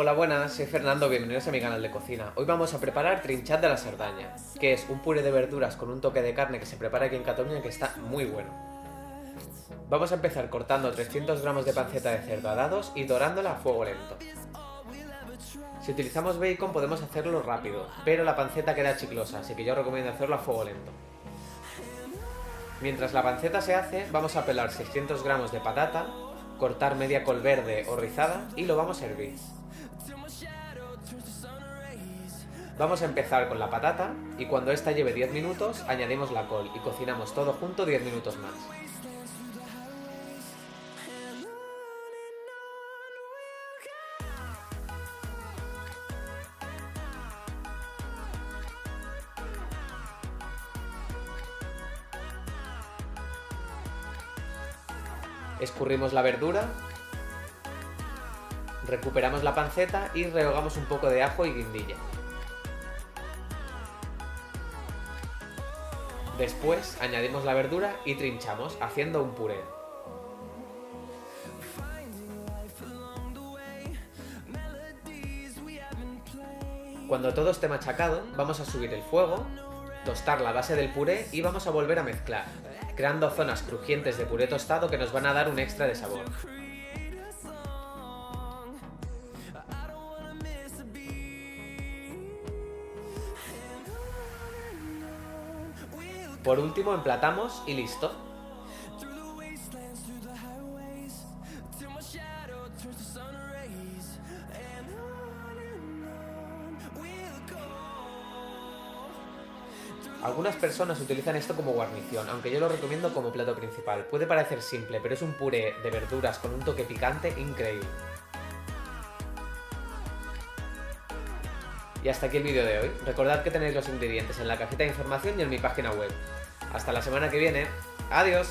Hola, buenas, soy Fernando, bienvenidos a mi canal de cocina. Hoy vamos a preparar trinchat de la Cerdaña, que es un puré de verduras con un toque de carne que se prepara aquí en Cataluña que está muy bueno. Vamos a empezar cortando 300 gramos de panceta de cerdo a dados y dorándola a fuego lento. Si utilizamos bacon podemos hacerlo rápido, pero la panceta queda chiclosa, así que yo recomiendo hacerlo a fuego lento. Mientras la panceta se hace, vamos a pelar 600 gramos de patata, cortar media col verde o rizada y lo vamos a hervir. Vamos a empezar con la patata y cuando esta lleve 10 minutos añadimos la col y cocinamos todo junto 10 minutos más. Escurrimos la verdura, recuperamos la panceta y rehogamos un poco de ajo y guindilla. Después añadimos la verdura y trinchamos, haciendo un puré. Cuando todo esté machacado, vamos a subir el fuego, tostar la base del puré y vamos a volver a mezclar, creando zonas crujientes de puré tostado que nos van a dar un extra de sabor. Por último emplatamos y listo. Algunas personas utilizan esto como guarnición, aunque yo lo recomiendo como plato principal. Puede parecer simple, pero es un puré de verduras con un toque picante increíble. Y hasta aquí el vídeo de hoy. Recordad que tenéis los ingredientes en la cajita de información y en mi página web. Hasta la semana que viene. ¡Adiós!